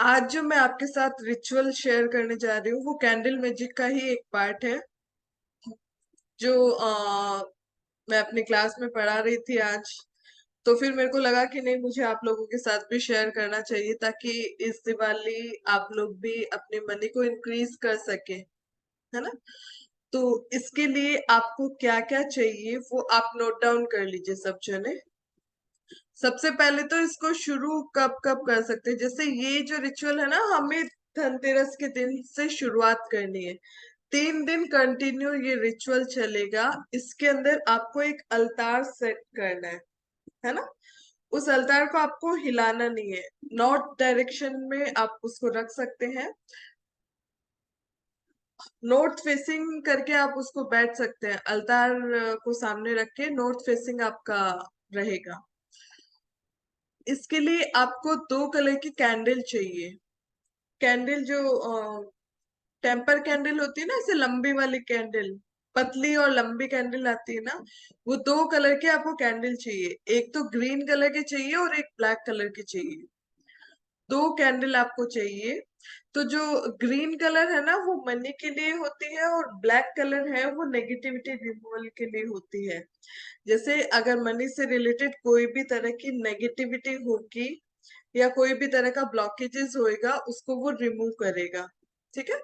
आज जो मैं आपके साथ रिचुअल शेयर करने जा रही हूँ वो कैंडल मैजिक का ही एक पार्ट है जो मैं अपनी क्लास में पढ़ा रही थी आज। तो फिर मेरे को लगा कि नहीं, मुझे आप लोगों के साथ भी शेयर करना चाहिए ताकि इस दिवाली आप लोग भी अपनी मनी को इंक्रीज कर सके, है ना। तो इसके लिए आपको क्या क्या चाहिए वो आप नोट डाउन कर लीजिए सब जने। सबसे पहले तो इसको शुरू कब कब कर सकते हैं, जैसे ये जो रिचुअल है ना, हमें धनतेरस के दिन से शुरुआत करनी है। 3 दिन कंटिन्यू ये रिचुअल चलेगा। इसके अंदर आपको एक अलतार सेट करना है ना। उस अलतार को आपको हिलाना नहीं है। नॉर्थ डायरेक्शन में आप उसको रख सकते हैं। नॉर्थ फेसिंग करके आप उसको बैठ सकते हैं। अलतार को सामने रख के नॉर्थ फेसिंग आपका रहेगा। इसके लिए आपको 2 कलर की कैंडल चाहिए। कैंडल जो टेम्पर कैंडल होती है ना, ऐसे लंबी वाली कैंडल, पतली और लंबी कैंडल आती है ना, वो 2 कलर की आपको कैंडल चाहिए। एक तो ग्रीन कलर की चाहिए और एक ब्लैक कलर की चाहिए। 2 कैंडल आपको चाहिए। तो जो ग्रीन कलर है ना वो मनी के लिए होती है और ब्लैक कलर है वो नेगेटिविटी रिमूवल के लिए होती है। जैसे अगर मनी से रिलेटेड कोई भी तरह की नेगेटिविटी होगी या कोई भी तरह का ब्लॉकेजेस होएगा उसको वो रिमूव करेगा। ठीक है।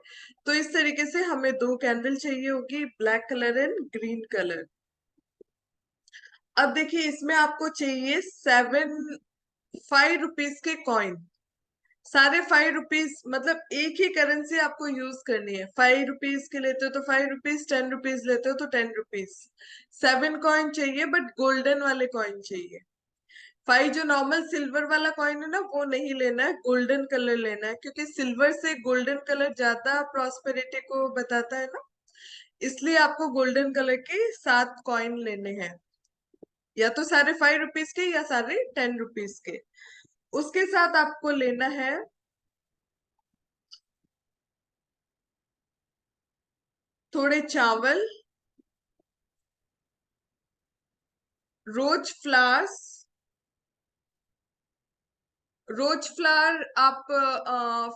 तो इस तरीके से हमें 2 कैंडल चाहिए होगी, black colour and green colour. अब देखिए, इसमें आपको चाहिए 5 रुपीज के कॉइन। सारे 5 रुपीज, मतलब एक ही करेंसी आपको यूज करनी है। 5 रुपीज के लेते हो तो 5 रुपीज, 10 रुपीज लेते हो तो 10 रुपीज। 7 कॉइन चाहिए बट गोल्डन वाले कॉइन चाहिए। 5 जो नॉर्मल सिल्वर वाला कॉइन है ना वो नहीं लेना है, गोल्डन कलर लेना है, क्योंकि सिल्वर से गोल्डन कलर ज्यादा प्रॉस्पेरिटी को बताता है ना। इसलिए आपको गोल्डन कलर के 7 कॉइन लेने हैं, या तो सारे 5 रुपीज के या सारे 10 रुपीज के। उसके साथ आपको लेना है थोड़े चावल, रोज फ्लावर्स। रोज फ्लावर आप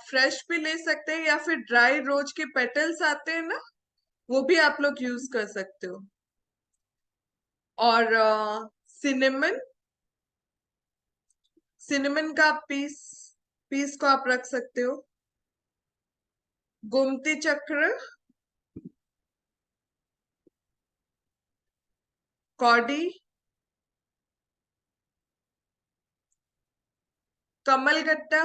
फ्रेश भी ले सकते हैं या फिर ड्राई रोज के पेटल्स आते हैं ना, वो भी आप लोग यूज कर सकते हो। और सिनेमन, सिनेमन का पीस पीस को आप रख सकते हो। गोमती चक्र, कौड़ी, कमलगट्टा।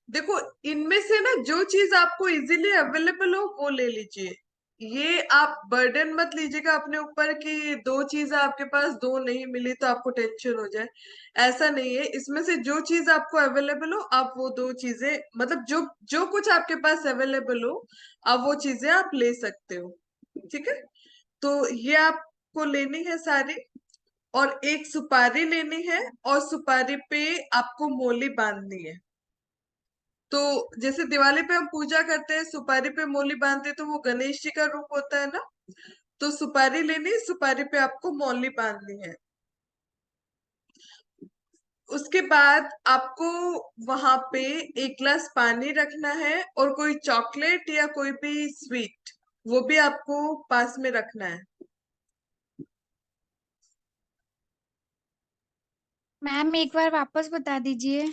देखो, इनमें से ना जो चीज आपको इजीली अवेलेबल हो वो ले लीजिए। ये आप बर्डन मत लीजिएगा अपने ऊपर कि 2 चीज आपके पास, 2 नहीं मिली तो आपको टेंशन हो जाए। ऐसा नहीं है। इसमें से जो चीज आपको अवेलेबल हो आप वो 2 चीजें, मतलब जो जो कुछ आपके पास अवेलेबल हो आप वो चीजें आप ले सकते हो। ठीक है। तो ये आपको लेनी है सारी। और एक सुपारी लेनी है और सुपारी पे आपको मोली बांधनी है। तो जैसे दिवाली पे हम पूजा करते हैं, सुपारी पे मोली बांधते हैं, तो वो गणेश जी का रूप होता है ना। तो सुपारी लेनी, सुपारी पे आपको मोली बांधनी है। उसके बाद आपको वहां पे 1 गिलास पानी रखना है और कोई चॉकलेट या कोई भी स्वीट वो भी आपको पास में रखना है। मैम एक बार वापस बता दीजिए।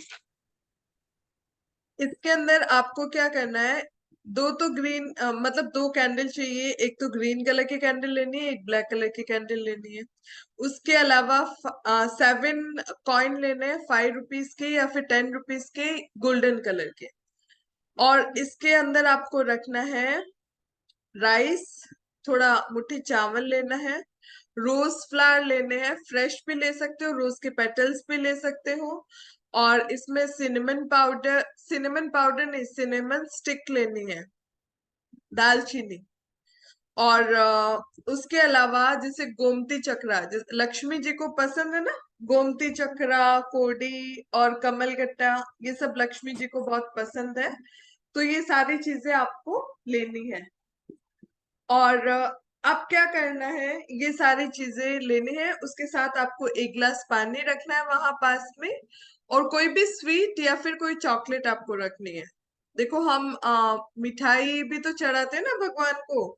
इसके अंदर आपको क्या करना है, दो तो ग्रीन मतलब 2 कैंडल चाहिए। एक तो ग्रीन कलर की कैंडल लेनी है, एक ब्लैक कलर की कैंडल लेनी है। उसके अलावा 7 कॉइन लेने हैं, 5 रुपीज के या फिर 10 रुपीज के, गोल्डन कलर के। और इसके अंदर आपको रखना है राइस, थोड़ा मुट्ठी चावल लेना है, रोज फ्लावर लेने हैं, फ्रेश भी ले सकते हो, रोज के पेटल्स भी ले सकते हो। और इसमें सिनेमन पाउडर नहीं, सिनेमन स्टिक लेनी है, दालचीनी। और उसके अलावा जैसे गोमती चक्रा, जैसे लक्ष्मी जी को पसंद है ना, गोमती चक्रा, कोडी और कमलगट्टा, ये सब लक्ष्मी जी को बहुत पसंद है। तो ये सारी चीजें आपको लेनी है। और अब क्या करना है, ये सारी चीजें लेनी है, उसके साथ आपको 1 गिलास पानी रखना है वहां पास में। और कोई भी स्वीट या फिर कोई चॉकलेट आपको रखनी है। देखो हम मिठाई भी तो चढ़ाते हैं ना भगवान को,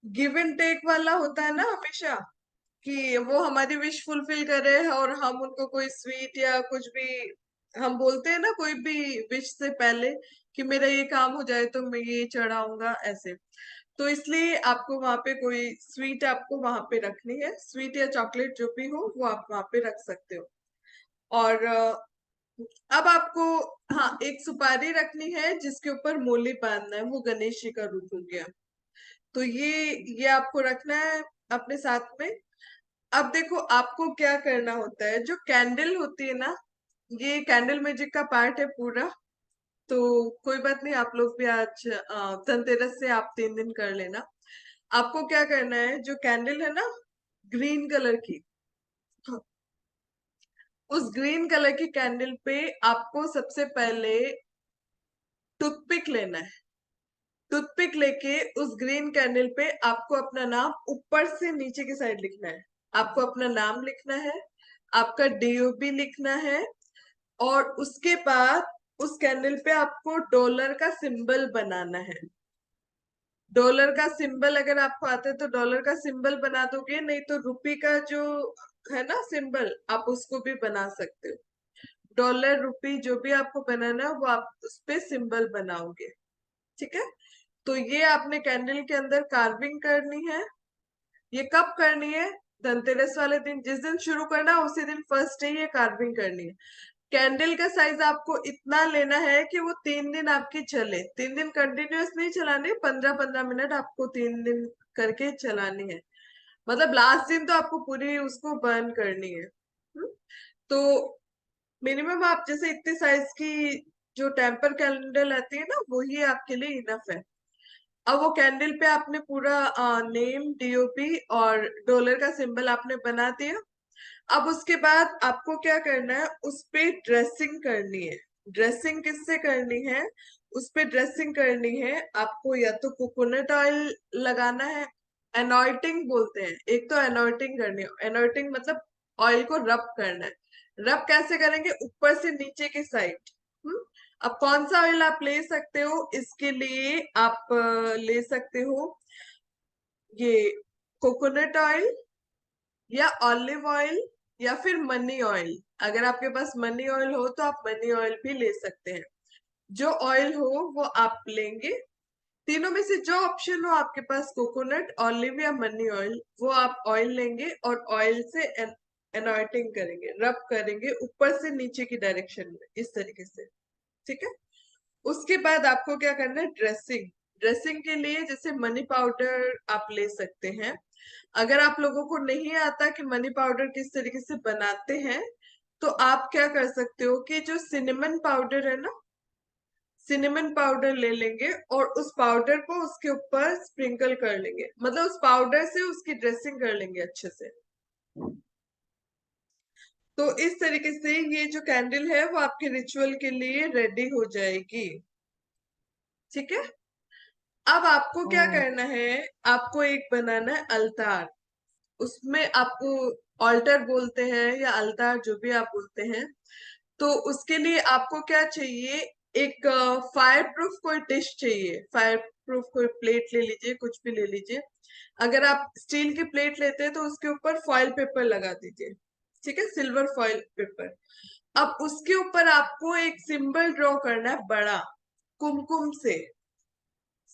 गिव एंड टेक वाला होता है ना हमेशा, कि वो हमारी विश फुलफिल करे और हम उनको कोई स्वीट या कुछ भी, हम बोलते हैं ना कोई भी विश से पहले कि मेरा ये काम हो जाए तो मैं ये चढ़ाऊंगा ऐसे। तो इसलिए आपको वहां पे कोई स्वीट आपको वहां पे रखनी है, स्वीट या चॉकलेट जो भी हो वो आप वहां पे रख सकते हो। और अब आपको, हाँ, एक सुपारी रखनी है जिसके ऊपर मोली बांधना है, वो गणेश जी का रूप हो गया। तो ये आपको रखना है अपने साथ में। अब देखो आपको क्या करना होता है, जो कैंडल होती है ना, ये कैंडल मैजिक का पार्ट है पूरा। तो कोई बात नहीं, आप लोग भी आज धनतेरस से आप 3 दिन कर लेना। आपको क्या करना है, जो कैंडल है ना ग्रीन कलर की, उस ग्रीन कलर की कैंडल पे आपको सबसे पहले टूथपिक लेना है। टूथपिक लेके उस ग्रीन कैंडल पे आपको अपना नाम ऊपर से नीचे की साइड लिखना है। आपको अपना नाम लिखना है, आपका डीओबी लिखना है, और उसके बाद उस कैंडल पे आपको डॉलर का सिंबल बनाना है। डॉलर का सिंबल अगर आपको आता है तो डॉलर का सिंबल बना दोगे, नहीं तो रुपी का जो है ना सिंबल, आप उसको भी बना सकते हो। डॉलर रुपी जो भी आपको बनाना है वो आप उस पे सिंबल बनाओगे। ठीक है, तो ये आपने कैंडल के अंदर कार्विंग करनी है। ये कब करनी है, धनतेरस वाले दिन, जिस दिन शुरू करना उसी दिन फर्स्ट डे ये कार्विंग करनी है। कैंडल का साइज आपको इतना लेना है कि वो 3 दिन आपकी चले। 3 दिन कंटिन्यूअस नहीं चलानी, 15-15 मिनट आपको 3 दिन करके चलानी है। मतलब लास्ट दिन तो आपको पूरी उसको बर्न करनी है। तो मिनिमम आप जैसे इतने साइज की जो टेम्पर कैंडल आती है ना, वही आपके लिए इनफ है। अब वो कैंडल पे आपने पूरा नेम, डीओपी और डॉलर का सिंबल आपने बना दिया। अब उसके बाद आपको क्या करना है, उस पे ड्रेसिंग करनी है। ड्रेसिंग किससे करनी है, उस पे ड्रेसिंग करनी है आपको, या तो कोकोनट ऑयल लगाना है, एनॉइटिंग बोलते हैं, एक तो एनॉइटिंग करनी है। एनॉइटिंग मतलब ऑयल को रब करना है। रब कैसे करेंगे, ऊपर से नीचे की साइड। अब कौन सा ऑयल आप ले सकते हो, इसके लिए आप ले सकते हो ये कोकोनट ऑयल या ऑलिव ऑयल या फिर मनी ऑयल। अगर आपके पास मनी ऑयल हो तो आप मनी ऑयल भी ले सकते हैं। जो ऑयल हो वो आप लेंगे। तीनों में से जो ऑप्शन हो आपके पास, कोकोनट, ऑलिव या मनी ऑयल, वो आप ऑयल लेंगे और ऑयल से एनॉइटिंग करेंगे, रब करेंगे ऊपर से नीचे की डायरेक्शन में, इस तरीके से। ठीक है, उसके बाद आपको क्या करना है, ड्रेसिंग। ड्रेसिंग के लिए जैसे मनी पाउडर आप ले सकते हैं। अगर आप लोगों को नहीं आता कि मनी पाउडर किस तरीके से बनाते हैं, तो आप क्या कर सकते हो कि जो सिनेमन पाउडर है ना, सिनेमन पाउडर ले लेंगे और उस पाउडर को उसके ऊपर स्प्रिंकल कर लेंगे, मतलब उस पाउडर से उसकी ड्रेसिंग कर लेंगे अच्छे से। तो इस तरीके से ये जो कैंडल है वो आपके रिचुअल के लिए रेडी हो जाएगी। ठीक है, अब आपको क्या ओ, करना है, आपको एक बनाना है अलतार। उसमें आपको ऑल्टर बोलते हैं या अलतार, जो भी आप बोलते हैं। तो उसके लिए आपको क्या चाहिए, एक फायर प्रूफ कोई डिश चाहिए, फायर प्रूफ कोई प्लेट ले लीजिए, कुछ भी ले लीजिए। अगर आप स्टील की प्लेट लेते हैं तो उसके ऊपर फॉइल पेपर लगा दीजिए। ठीक है, सिल्वर फॉइल पेपर। अब उसके ऊपर आपको एक सिंबल ड्रॉ करना है बड़ा, कुमकुम से,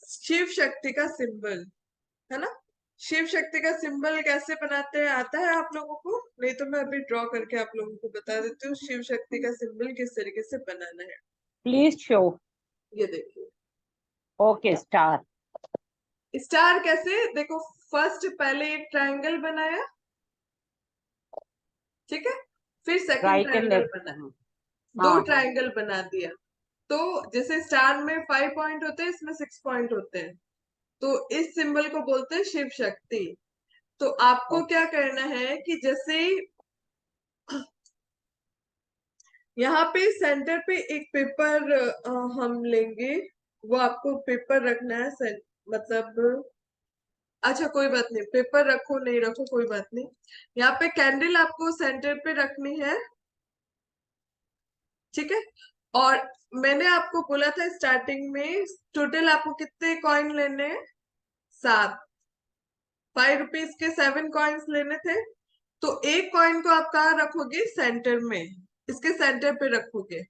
शिव शक्ति का सिंबल, है ना। शिव शक्ति का सिंबल कैसे बनाते हैं आता है आप लोगों को, नहीं तो मैं अभी ड्रॉ करके आप लोगों को बता देती हूँ शिव शक्ति का सिंबल किस तरीके से बनाना है। Please show. ये देखिए, ओके, स्टार। स्टार कैसे, देखो, फर्स्ट पहले एक ट्रायंगल बनाया, ठीक है, फिर second right and triangle left. बना, दो हाँ हाँ। ट्रायंगल बना दिया। तो जैसे स्टार में 5 पॉइंट होते हैं, इसमें 6 पॉइंट होते हैं। तो इस सिंबल को बोलते हैं शिव शक्ति। तो आपको ओके। क्या करना है कि जैसे ही यहाँ पे सेंटर पे एक पेपर हम लेंगे, वो आपको पेपर रखना है मतलब, अच्छा कोई बात नहीं, पेपर रखो नहीं रखो कोई बात नहीं। यहाँ पे कैंडल आपको सेंटर पे रखनी है। ठीक है। और मैंने आपको बोला था स्टार्टिंग में टोटल आपको कितने कॉइन लेने हैं, 7। 5 रुपीज के 7 कॉइन्स लेने थे। तो एक कॉइन को आप कहाँ रखोगे, सेंटर में, इसके सेंटर पे रखोगे।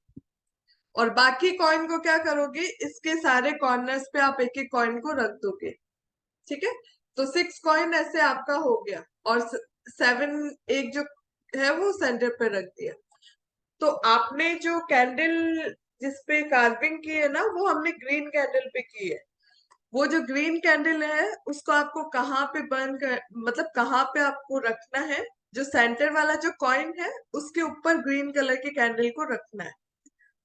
और बाकी कॉइन को क्या करोगे, इसके सारे कॉर्नर्स पे आप एक एक कॉइन को रख दोगे। ठीक है। तो 6 कॉइन ऐसे आपका हो गया, और 7 एक जो है वो सेंटर पे रख दिया। तो आपने जो कैंडल जिसपे कार्विंग की है ना, वो हमने ग्रीन कैंडल पे की है। वो जो ग्रीन कैंडल है उसको आपको कहाँ पे बर्न कर, मतलब कहाँ पे आपको रखना है, जो सेंटर वाला जो कॉइन है उसके ऊपर ग्रीन कलर के कैंडल को रखना है,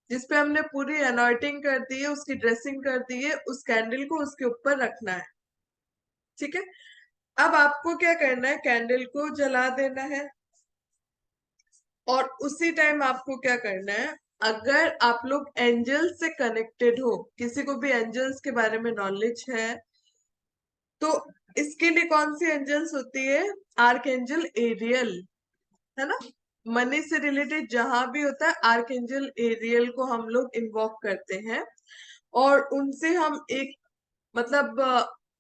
जिसपे हमने पूरी अनॉइटिंग कर दी है, उसकी ड्रेसिंग कर दी है, उस कैंडल को उसके ऊपर रखना है। ठीक है। अब आपको क्या करना है, कैंडल को जला देना है। और उसी टाइम आपको क्या करना है, अगर आप लोग एंजल्स से कनेक्टेड हो, किसी को भी एंजल्स के बारे में नॉलेज है, तो इसके लिए कौन सी एंजल्स होती है, आर्क एंजल एरियल, है ना। मनी से रिलेटेड जहां भी होता है आर्क एंजल एरियल को हम लोग इन्वॉक करते हैं। और उनसे हम एक, मतलब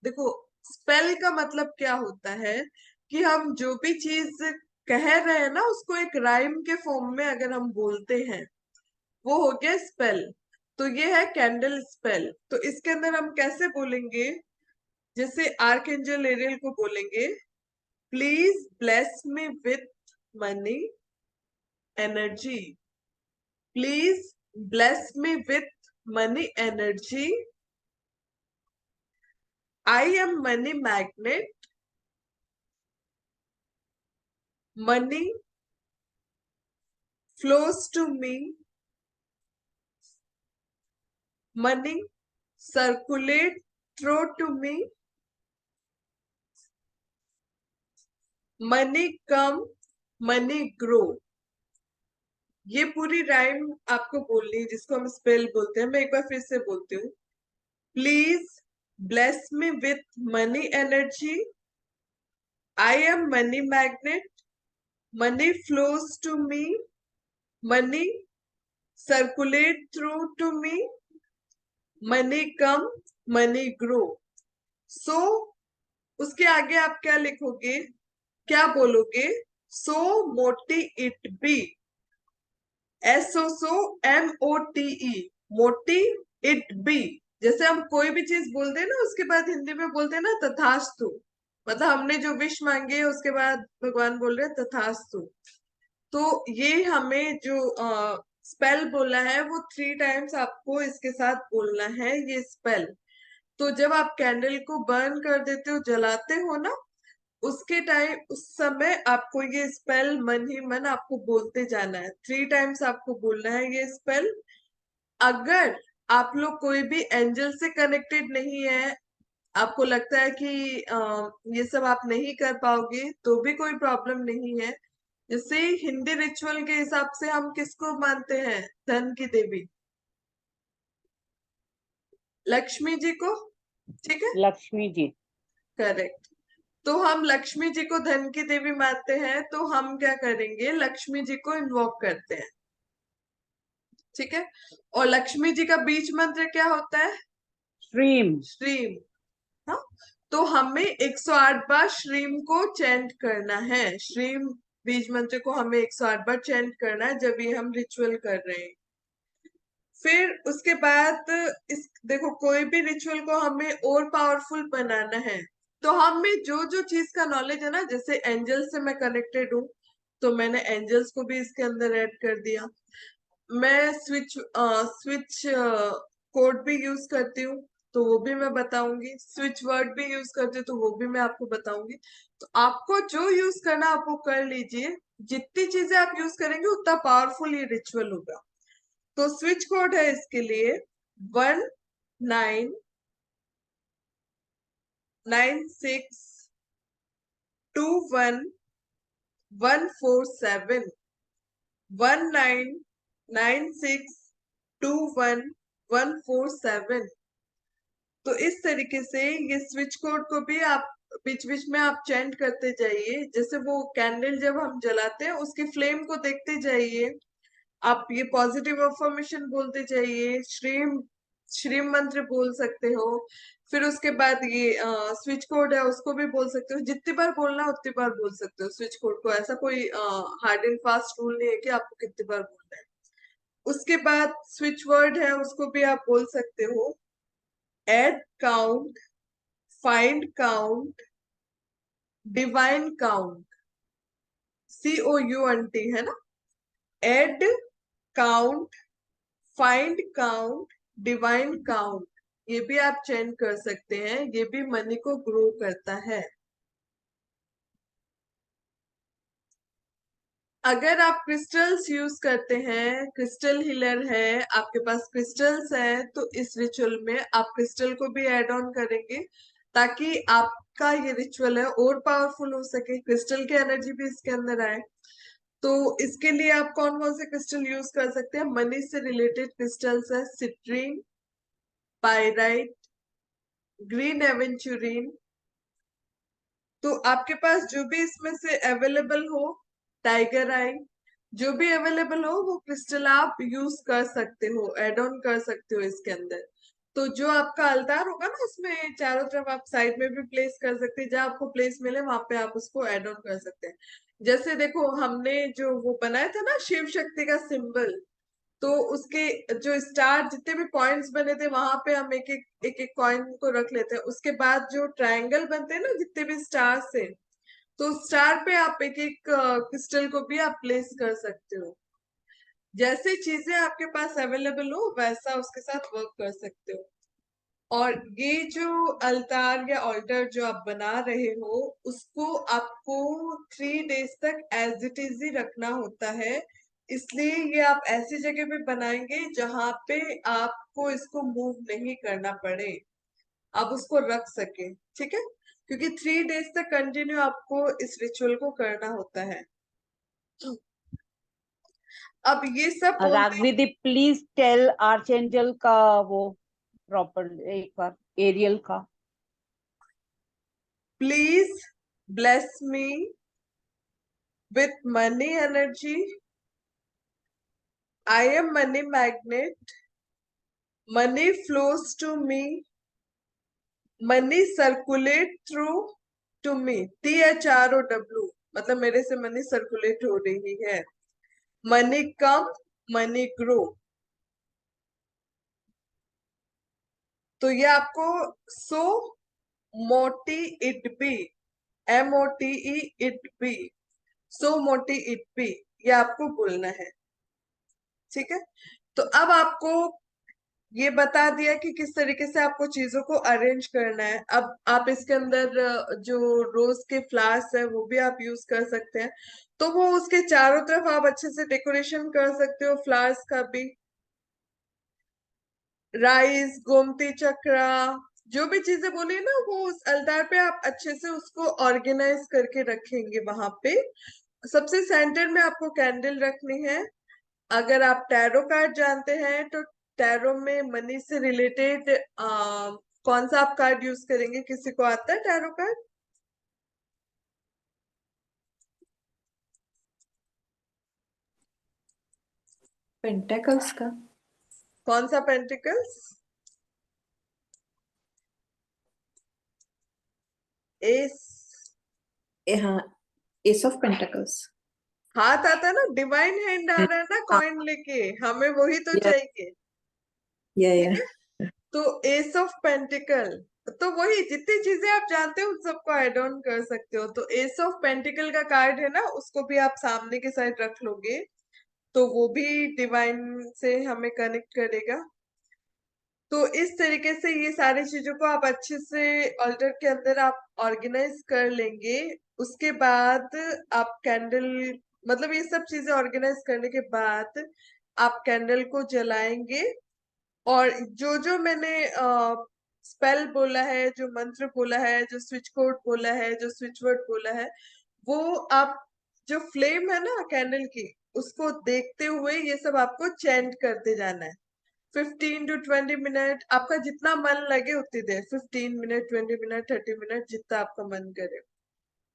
देखो, स्पेल का मतलब क्या होता है कि हम जो भी चीज कह रहे हैं ना उसको एक राइम के फॉर्म में अगर हम बोलते हैं, वो हो गया स्पेल। तो ये है कैंडल स्पेल। तो इसके अंदर हम कैसे बोलेंगे, जैसे आर्कएंजल एरियल को बोलेंगे, please bless me with money energy, please bless me with money energy, I am money magnet, money flows to me, money circulate through to me, money come, money grow। ये पूरी rhyme आपको बोलनी है, जिसको हम spell बोलते हैं। मैं एक बार फिर से बोलती हूँ, please bless me with money energy, I am money magnet, money flows to me, money circulate through to me, money come, money grow. So उसके आगे आप क्या लिखोगे, क्या बोलोगे, so mote it be, SOMOTE, mote it be. जैसे हम कोई भी चीज बोलते हैं ना, उसके बाद हिंदी में बोलते हैं ना तथास्तु, मतलब हमने जो विश मांगी है उसके बाद भगवान बोल रहे हैं तथास्तु। तो ये हमें जो स्पेल बोलना है वो 3 टाइम्स आपको इसके साथ बोलना है, ये स्पेल। तो जब आप कैंडल को बर्न कर देते हो, जलाते हो ना, उसके टाइम, उस समय आपको ये स्पेल मन ही मन आपको बोलते जाना है, 3 टाइम्स आपको बोलना है ये स्पेल। अगर आप लोग कोई भी एंजल से कनेक्टेड नहीं है, आपको लगता है कि ये सब आप नहीं कर पाओगे, तो भी कोई प्रॉब्लम नहीं है। जैसे हिंदी रिचुअल के हिसाब से हम किसको मानते हैं, धन की देवी लक्ष्मी जी को, ठीक है, लक्ष्मी जी। करेक्ट। तो हम लक्ष्मी जी को धन की देवी मानते हैं, तो हम क्या करेंगे, लक्ष्मी जी को इन्वोक करते हैं। ठीक है। और लक्ष्मी जी का बीज मंत्र क्या होता है, श्रीम। श्रीम। हाँ। तो हमें 108 बार श्रीम को चैंट करना है, श्रीम बीज मंत्र को हमें 108 बार चैंट करना है जब ये हम रिचुअल कर रहे हैं। फिर उसके बाद इस, देखो, कोई भी रिचुअल को हमें और पावरफुल बनाना है, तो हमें जो जो चीज का नॉलेज है ना, जैसे एंजल्स से मैं कनेक्टेड हूँ, तो मैंने एंजल्स को भी इसके अंदर ऐड कर दिया। मैं स्विच कोड भी यूज करती हूँ, तो वो भी मैं बताऊंगी। स्विच वर्ड भी यूज करती हूँ, तो वो भी मैं आपको बताऊंगी। तो आपको जो यूज करना आप वो कर लीजिए, जितनी चीजें आप यूज करेंगे उतना पावरफुल ये रिचुअल होगा। तो स्विच कोड है इसके लिए 199621 147, 199621 147। तो इस तरीके से ये स्विच कोड को भी आप बीच बीच में आप चेंट करते जाइए। जैसे वो कैंडल जब हम जलाते हैं उसकी फ्लेम को देखते जाइए, आप ये पॉजिटिव अफर्मेशन बोलते जाइए, श्रीम श्रीम मंत्र बोल सकते हो। फिर उसके बाद ये स्विच कोड है, उसको भी बोल सकते हो। जितनी बार बोलना उतनी बार बोल सकते हो स्विच कोड को। ऐसा कोई हार्ड एंड फास्ट रूल नहीं है कि आपको कितनी बार बोलना है। उसके बाद स्विच वर्ड है, उसको भी आप बोल सकते हो। Add count, find count, divine count, COUNT है ना। Add count, find count, divine count, ये भी आप चेंज कर सकते हैं। ये भी मनी को ग्रो करता है। अगर आप क्रिस्टल्स यूज करते हैं, क्रिस्टल हीलर है, आपके पास क्रिस्टल्स है, तो इस रिचुअल में आप क्रिस्टल को भी ऐड ऑन करेंगे ताकि आपका ये रिचुअल है और पावरफुल हो सके, क्रिस्टल की एनर्जी भी इसके अंदर आए। तो इसके लिए आप कौन कौन से क्रिस्टल यूज कर सकते हैं? मनी से रिलेटेड क्रिस्टल्स है, सिट्रीन, पाइराइट, ग्रीन एवेंचुरीन। तो आपके पास जो भी इसमें से अवेलेबल हो, टाइगर आई, जो भी अवेलेबल हो वो क्रिस्टल आप यूज कर सकते हो, एड ऑन कर सकते हो इसके अंदर। तो जो आपका अल्तार होगा ना, उसमें चारों तरफ आप साइड में भी प्लेस कर सकते हैं, जहां आपको प्लेस मिले वहां पे आप उसको एड ऑन कर सकते हैं। जैसे देखो, हमने जो वो बनाया था ना शिव शक्ति का सिंबल, तो उसके जो स्टार जितने भी पॉइंट्स बने थे वहां पे हम एक एक कॉइन को रख लेते हैं। उसके बाद जो ट्रायंगल बनते हैं ना जितने भी स्टार से, तो स्टार पे आप एक एक क्रिस्टल को भी आप प्लेस कर सकते हो। जैसे चीजें आपके पास अवेलेबल हो वैसा उसके साथ वर्क कर सकते हो। और ये जो अल्तार या ऑल्टर जो आप बना रहे हो, उसको आपको 3 डेज तक एज इट इज ही रखना होता है। इसलिए ये आप ऐसी जगह पे बनाएंगे जहां पे आपको इसको मूव नहीं करना पड़े, आप उसको रख सके, ठीक है? क्योंकि 3 डेज तक कंटिन्यू आपको इस रिचुअल को करना होता है। अब ये सब बोलते हैं। राघवी, प्लीज टेल आर्चेंजल का वो प्रॉपर एक बार, एरियल का। Please bless me with money energy, I am money magnet, money flows to me, money circulate through to me, THROW, मतलब मेरे से मनी सर्कुलेट हो रही है। Money come, money grow. तो ये आपको so mote it be, MOTE it be, so mote it B, ये आपको बोलना है, ठीक है? तो अब आपको ये बता दिया कि किस तरीके से आपको चीजों को अरेंज करना है। अब आप इसके अंदर जो रोज के फ्लावर्स है वो भी आप यूज कर सकते हैं। तो वो उसके चारों तरफ आप अच्छे से डेकोरेशन कर सकते हो फ्लावर्स का भी। राइस, गोमती चक्रा, जो भी चीजें बोली ना वो उस अलतार पे आप अच्छे से उसको ऑर्गेनाइज करके रखेंगे वहां पे। सबसे सेंटर में आपको कैंडल रखनी है। अगर आप टैरो कार्ड जानते हैं तो टैरो में मनी से रिलेटेड कौन सा आप कार्ड यूज करेंगे? किसी को आता है टैरो कार्ड? पेंटेकल्स का। कौन सा? Pentacles, S. हाँ, एस ऑफ पेंटेकल्स। हाथ आता है ना, डिवाइन हैंड आ रहा है ना हाँ, कॉइन लेके, हमें वही तो या चाहिए, या ठीक है? तो एस ऑफ पेंटिकल, तो वही जितनी चीजें आप जानते हो उन सबको ऐड ऑन कर सकते हो। तो एस ऑफ पेंटिकल का कार्ड है ना, उसको भी आप सामने के साइड रख लोगे तो वो भी डिवाइन से हमें कनेक्ट करेगा। तो इस तरीके से ये सारी चीजों को आप अच्छे से ऑल्टर के अंदर आप ऑर्गेनाइज कर लेंगे। उसके बाद आप कैंडल, मतलब ये सब चीजें ऑर्गेनाइज करने के बाद आप कैंडल को जलाएंगे। और जो जो मैंने स्पेल बोला है, जो मंत्र बोला है, जो स्विच कोड बोला है, जो स्विच वर्ड बोला है, वो आप, जो फ्लेम है ना कैंडल की, उसको देखते हुए ये सब आपको चेंट करते जाना है। 15 to 20 मिनट, आपका जितना मन लगे उतनी देर, 15 मिनट, 20 मिनट, 30 मिनट, जितना आपका मन करे।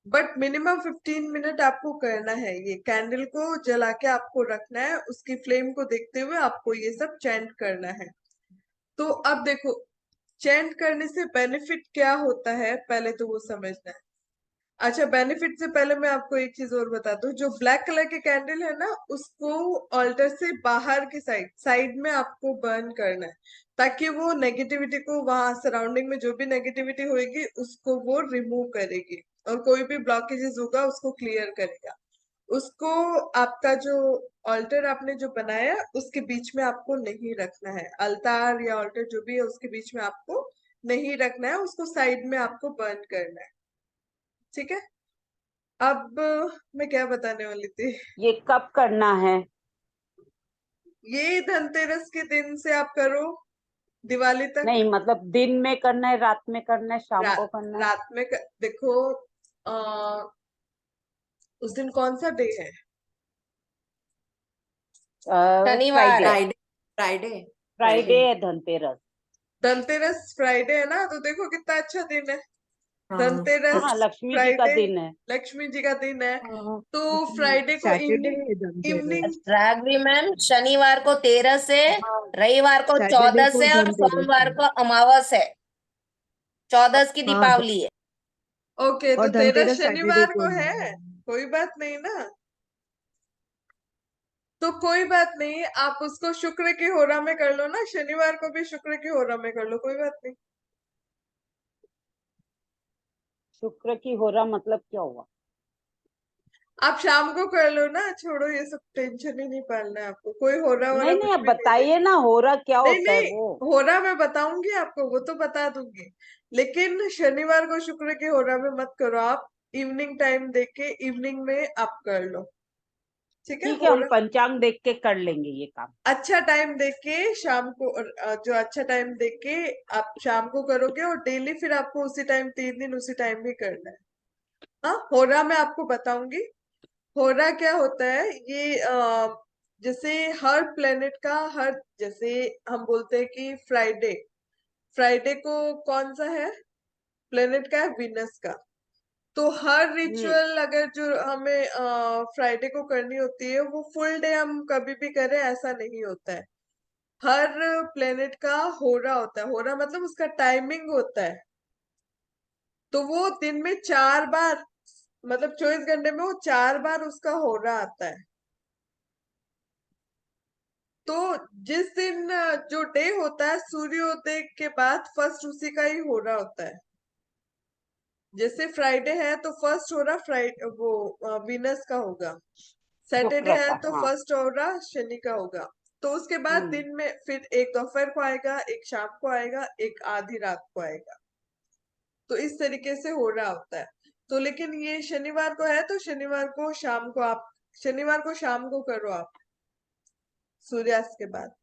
बट मिनिमम 15 मिनट आपको करना है। ये कैंडल को जला के आपको रखना है, उसकी फ्लेम को देखते हुए आपको ये सब चैंट करना है। तो अब देखो, चैंट करने से बेनिफिट क्या होता है पहले तो वो समझना है। अच्छा, बेनिफिट से पहले मैं आपको एक चीज और बता दूं, जो ब्लैक कलर के कैंडल है ना, उसको ऑल्टर से बाहर की साइड साइड में आपको बर्न करना है, ताकि वो नेगेटिविटी को, वहां सराउंडिंग में जो भी नेगेटिविटी होगी उसको वो रिमूव करेगी, और कोई भी ब्लॉकेजेस होगा उसको क्लियर करेगा। उसको आपका जो ऑल्टर आपने जो बनाया उसके बीच में आपको नहीं रखना है, अल्तार या ऑल्टर जो भी है उसके बीच में आपको नहीं रखना है, उसको साइड में आपको बर्न करना है। ठीक है। अब मैं क्या बताने वाली थी। ये कब करना है? ये धनतेरस के दिन से आप करो दिवाली तक। नहीं मतलब दिन में करना है, रात में करना है, शाम को रात करना है? रात में देखो, आ, उस दिन कौन सा डे है? शनिवार फ्राइडे। है। फ्राइडे फ्राइडे फ्राइडे है धनतेरस। धनतेरस फ्राइडे है ना, तो देखो कितना अच्छा दिन है। हाँ धनतेरस हाँ, लक्ष्मी जी का फ्राइडे, दिन है। लक्ष्मी जी का दिन है। हाँ, तो लेकिन फ्राइडे को सैटरडे इवनिंग, है धनतेरस। इवनिंग राघवी मैम, शनिवार को 13 से, हाँ, रविवार को सैटरडे 14 को से, और धनतेरस सोमवार है। को अमावस है। 14 की हाँ दीपावली है। ओके, तो और 13 धनतेरस सैटरडे शनिवार को को है। है। कोई बात नहीं ना, तो कोई बात नहीं, आप उसको शुक्र की होरा में कर लो ना, शनिवार को भी शुक्र की होरा में कर लो, कोई बात नहीं। शुक्र की होरा मतलब क्या हुआ? आप शाम को कर लो ना, छोड़ो ये सब, टेंशन ही नहीं पालना है आपको, कोई होरा वोरा नहीं नहीं, कुछ अब भी नहीं है। बताइए ना होरा क्या नहीं होता है नहीं, वो। होरा मैं बताऊंगी आपको, वो तो बता दूंगी, लेकिन शनिवार को शुक्र की होरा में मत करो आप। इवनिंग टाइम देख के इवनिंग में आप कर लो। ठीक है, ठीक है, हम होरा पंचांग देख के कर लेंगे ये काम। अच्छा टाइम देख के शाम को, जो अच्छा टाइम देख के आप शाम को करोगे, और डेली फिर आपको उसी टाइम 3 दिन उसी टाइम भी करना है। हाँ, होरा मैं आपको बताऊंगी। होरा क्या होता है ये, जैसे हर प्लेनेट का, हर, जैसे हम बोलते हैं कि फ्राइडे, फ्राइडे को कौन सा है प्लेनेट का है, विनस का। तो हर हम्म। रिचुअल अगर जो हमें फ्राइडे को करनी होती है, वो फुल डे हम कभी भी करें ऐसा नहीं होता है। हर प्लेनेट का होरा होता है, होरा मतलब उसका टाइमिंग होता है। तो वो दिन में 4 बार, मतलब 24 घंटे में वो 4 बार उसका होरा आता है। तो जिस दिन जो डे होता है सूर्योदय के बाद फर्स्ट उसी का ही हो रहा होता है। जैसे फ्राइडे है तो फर्स्ट हो रहा फ्राइडे वो वीनस का होगा, सैटरडे शुक्र है का, तो हाँ। फर्स्ट हो रहा शनि का होगा। तो उसके बाद हम्म। दिन में फिर एक दोपहर को आएगा, एक शाम को आएगा, एक आधी रात को आएगा। तो इस तरीके से हो रहा होता है। तो लेकिन ये शनिवार को है तो शनिवार को शाम को आप, शनिवार को शाम को करो आप, सूर्यास्त के बाद।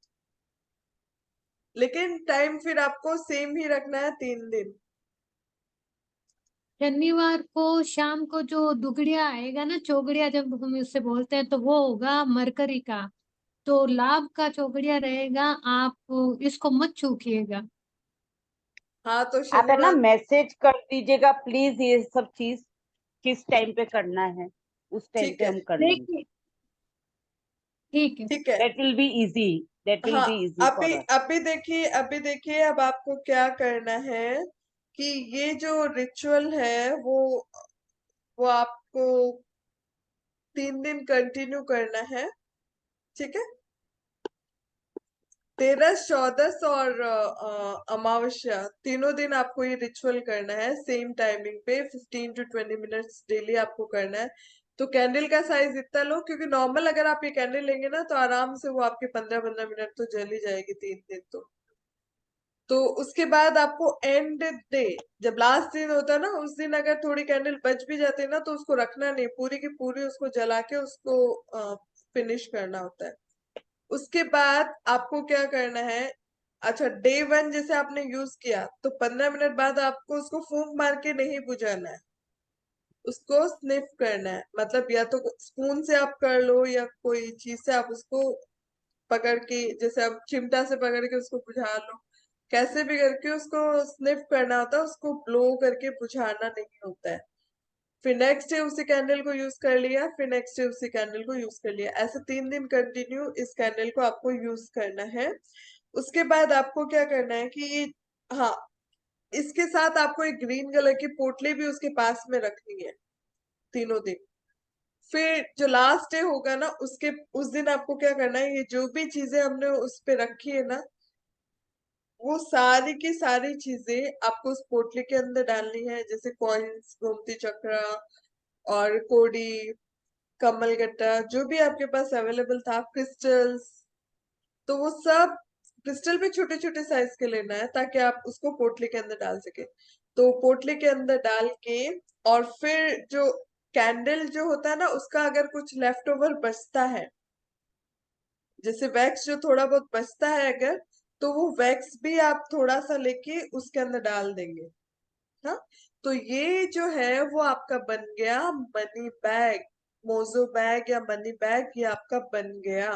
लेकिन टाइम फिर आपको सेम ही रखना है, 3 दिन। शनिवार को शाम को जो दुगड़िया आएगा ना, चौगड़िया जब हम उससे बोलते हैं, तो वो होगा मरकरी का। तो लाभ का चौगड़िया रहेगा, आप इसको मत चूकिएगा। हाँ, तो आप है ना शनिवार, मैसेज कर दीजिएगा प्लीज, ये सब चीज किस टाइम पे करना है, उस टाइम ठीक पे है, हम कर लेंगे। देखिए, ठीक है। ठीक है। That will be easy, that will हाँ, बी इजी अभी फॉर अस। अभी देखिए, अभी देखिए, अब आपको क्या करना है कि ये जो रिचुअल है वो आपको 3 दिन कंटिन्यू करना है। ठीक है, 13, 14 और अमावस्या, तीनों दिन आपको ये रिचुअल करना है, सेम टाइमिंग पे 15 to 20 मिनट्स डेली आपको करना है। तो कैंडल का साइज इतना लो, क्योंकि नॉर्मल अगर आप ये कैंडल लेंगे ना तो आराम से वो आपके 15-15 मिनट तो जल ही जाएगी 3 दिन तो उसके बाद आपको एंड डे, जब लास्ट दिन होता है ना, उस दिन अगर थोड़ी कैंडल बच भी जाती है ना, तो उसको रखना नहीं, पूरी की पूरी उसको जला के उसको फिनिश करना होता है। उसके बाद आपको क्या करना है, अच्छा डे 1 जैसे आपने यूज किया तो 15 मिनट बाद आपको उसको फूंक मार के नहीं बुझाना है, उसको स्निफ करना है, मतलब या तो स्पून से आप कर लो या कोई चीज से आप उसको पकड़ के, जैसे आप चिमटा से पकड़ के उसको बुझा लो, कैसे भी करके उसको स्निफ करना होता है, उसको ब्लो करके बुझाना नहीं होता है। फिर नेक्स्ट डे उसी कैंडल को यूज कर लिया, फिर नेक्स्ट डे उसी कैंडल को यूज कर लिया। ऐसे 3 दिन कंटिन्यू इस कैंडल को आपको यूज करना है। उसके बाद आपको क्या करना है कि हाँ, इसके साथ आपको एक ग्रीन कलर की पोटली भी उसके पास में रखनी है तीनों दिन। फिर जो लास्ट डे होगा ना, उस दिन आपको क्या करना है, ये जो भी चीजें हमने उस पे रखी है ना, वो सारी की सारी चीजें आपको उस पोटली के अंदर डालनी है। जैसे कॉइन्स, गोमती चक्र और कोड़ी, कमलगट्टा, जो भी आपके पास अवेलेबल था, क्रिस्टल्स, तो वो सब क्रिस्टल भी छोटे छोटे साइज के लेना है ताकि आप उसको पोटली के अंदर डाल सके। तो पोटली के अंदर डाल के, और फिर जो कैंडल जो होता है ना, उसका अगर कुछ लेफ्ट ओवर बचता है, जैसे वैक्स जो थोड़ा बहुत बचता है अगर, तो वो वैक्स भी आप थोड़ा सा लेके उसके अंदर डाल देंगे। हाँ, तो ये जो है वो आपका बन गया मनी बैग, मोजो बैग या मनी बैग, ये आपका बन गया।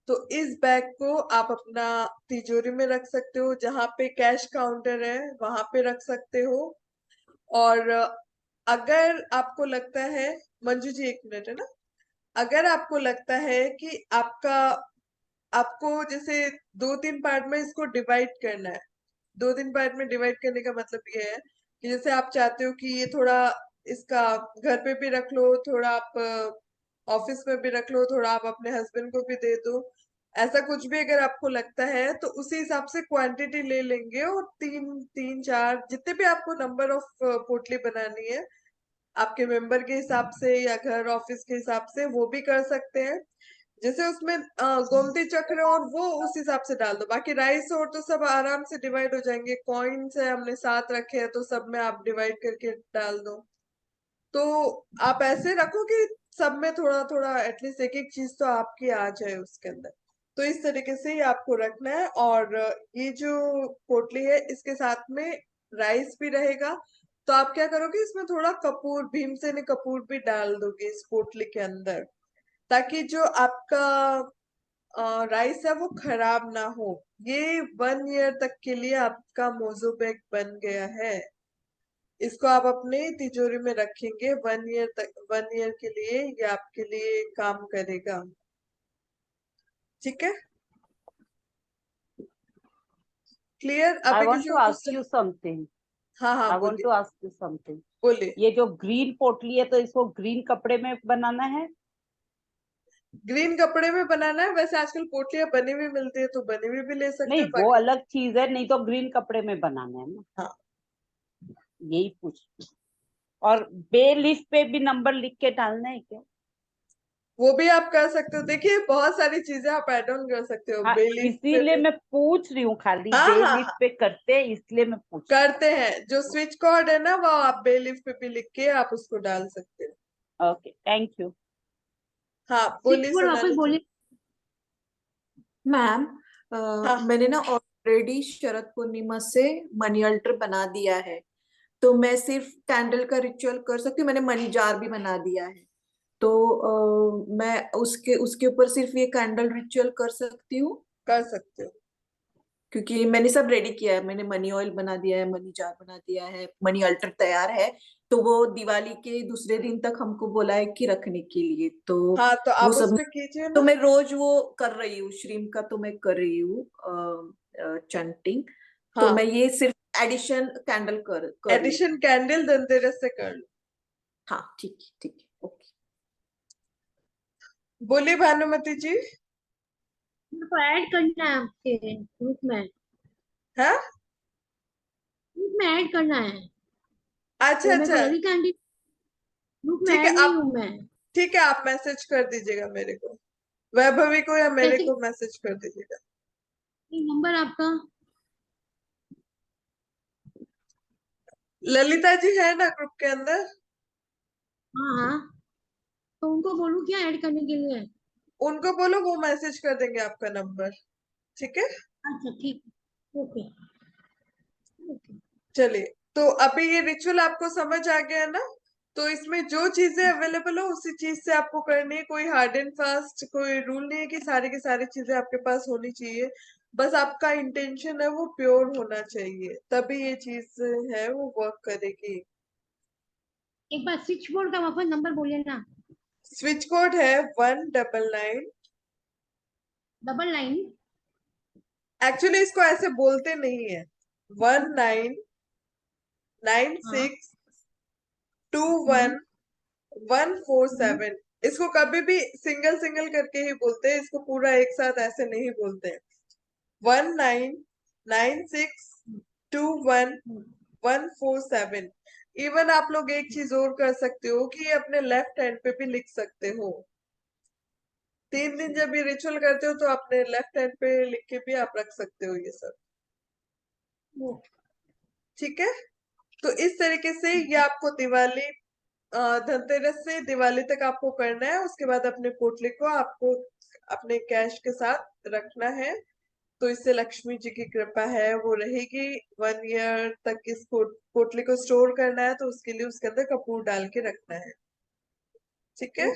तो इस बैग को आप अपना तिजोरी में रख सकते हो, जहां पे कैश काउंटर है वहां पे रख सकते हो। और अगर आपको लगता है, मंजू जी 1 मिनट है ना, अगर आपको लगता है कि आपको जैसे 2-3 पार्ट में इसको डिवाइड करना है, 2-3 पार्ट में डिवाइड करने का मतलब ये है कि जैसे आप चाहते हो कि ये थोड़ा इसका घर पे भी रख लो, थोड़ा आप ऑफिस में भी रख लो, थोड़ा आप अपने हस्बैंड को भी दे दो, ऐसा कुछ भी अगर आपको लगता है तो उसी हिसाब से क्वांटिटी ले लेंगे। और 3-4 जितने भी आपको नंबर ऑफ पोटली बनानी है, आपके मेंबर के हिसाब से या घर ऑफिस के हिसाब से वो भी कर सकते हैं। जैसे उसमें गोमती चक्र और वो उस हिसाब से डाल दो, बाकी राइस और तो सब आराम से डिवाइड हो जाएंगे। कॉइन्स है हमने साथ रखे हैं तो सब में आप डिवाइड करके डाल दो। तो आप ऐसे रखो कि सब में थोड़ा थोड़ा एटलीस्ट एक एक चीज तो आपकी आ जाए उसके अंदर। तो इस तरीके से ही आपको रखना है। और ये जो पोटली है इसके साथ में राइस भी रहेगा। तो आप क्या करोगे, इसमें थोड़ा कपूर, भीमसेनी कपूर भी डाल दोगे इस पोटली के अंदर, ताकि जो आपका राइस है वो खराब ना हो। ये 1 ईयर तक के लिए आपका मोजो बैग बन गया है। इसको आप अपने तिजोरी में रखेंगे 1 ईयर तक, 1 ईयर के लिए ये आपके लिए काम करेगा। ठीक है, क्लियर? I अभी want किसी to को ask कुछ? you something. हाँ हाँ, I want बोलिए to ask you something. बोलिए। ये जो ग्रीन पोटली है तो इसको ग्रीन कपड़े में बनाना है? ग्रीन कपड़े में बनाना है? वैसे आजकल पोटलियां बनी हुई मिलती है तो बनी हुई भी ले सकते नहीं, हैं, वो बाकी अलग चीज है, नहीं तो ग्रीन कपड़े में बनाना है ना, हाँ, यही पूछ। और बे लीफ पे भी नंबर लिख के डालना है क्या? वो भी आप कर सकते हो। देखिए बहुत सारी चीजें आप ऐड ऑन कर सकते हो हाँ, बे लीफ पे इसीलिए भी। मैं पूछ रही हूँ, खाली हाँ बे हाँ लीफ हाँ, पे करते हैं इसलिए मैं पूछ रही करते हैं। जो स्विच कॉर्ड है ना, वो आप बे लीफ पे भी लिख के आप उसको डाल सकते हो। हूँ। Okay, thank you. हाँ स्विच बोलिए बोर्ड वापस सोनाली जी। बोलिए। मैम, हाँ मैंने ना ऑलरेडी शरद पूर्णिमा से मनी अल्टर बना दिया है, तो मैं सिर्फ कैंडल का रिचुअल कर सकती हूँ। मैंने मनी जार भी बना दिया है, तो मैं उसके उसके ऊपर सिर्फ ये कैंडल रिचुअल कर सकती हूँ, कर सकते हो। क्योंकि मैंने सब रेडी किया है। मैंने मनी ऑयल बना दिया है, मनी जार बना दिया है, मनी अल्टर तैयार है। तो वो दिवाली के दूसरे दिन तक हमको बोला है कि रखने के लिए, तो हाँ तो वो आप उस सब। पे कीजिए तो ना। मैं रोज वो कर रही हूँ, श्रीम का तो मैं कर रही हूँ चंटिंग। तो मैं हाँ, ये सिर्फ एडिशन कैंडल कर रही एडिशन हूँ। कैंडल धनतेरस से कर लो। हाँ ठीक है, ओके। बोलिए भानुमति जी। मेरे को ऐड करना है आपके ग्रुप में, हाँ, ग्रुप में ऐड करना है। अच्छा तो मेरे को अच्छा, लगी कैंडी ग्रुप में ठीक है ऐड नहीं आप, हूँ मैं। ठीक है आप मैसेज कर दीजिएगा मेरे को, वैभवी को या मेरे कैसे? को मैसेज कर दीजिएगा। नंबर आपका? ललिता जी है ना ग्रुप के अंदर? हाँ हाँ, तो उनको बोलूँ क्या ऐड करने के लिए? उनको बोलो, वो मैसेज कर देंगे आपका नंबर। ठीक है, अच्छा ठीक, ओके ओके। चलिए। तो अभी ये रिचुअल आपको समझ आ गया ना? तो इसमें जो चीजें अवेलेबल हो उसी चीज से आपको करनी है। कोई हार्ड एंड फास्ट कोई रूल नहीं है कि सारी की सारी चीजें आपके पास होनी चाहिए। बस आपका इंटेंशन है वो प्योर होना चाहिए, तभी ये चीज है वो वर्क करेगी। एक बार स्विच बोर्ड का वापस नंबर बोलिए ना। स्विच कोड है 199। 99। एक्चुअली इसको ऐसे बोलते नहीं है। 199621 147। इसको कभी भी सिंगल सिंगल करके ही बोलते हैं, इसको पूरा एक साथ ऐसे नहीं बोलते हैं। 199621 147। इवन आप लोग एक चीज और कर सकते हो कि ये अपने लेफ्ट हैंड पे भी लिख सकते हो। 3 दिन जब ये रिचुअल करते हो तो अपने लेफ्ट हैंड पे लिख के भी आप रख सकते हो ये सब। ठीक है, तो इस तरीके से ये आपको दिवाली धनतेरस से दिवाली तक आपको करना है। उसके बाद अपने पोटली को आपको अपने कैश के साथ रखना है, तो इससे लक्ष्मी जी की कृपा है वो रहेगी। 1 ईयर तक इस पोटली को स्टोर करना है, तो उसके लिए उसके अंदर कपूर डाल के रखना है। ठीक है।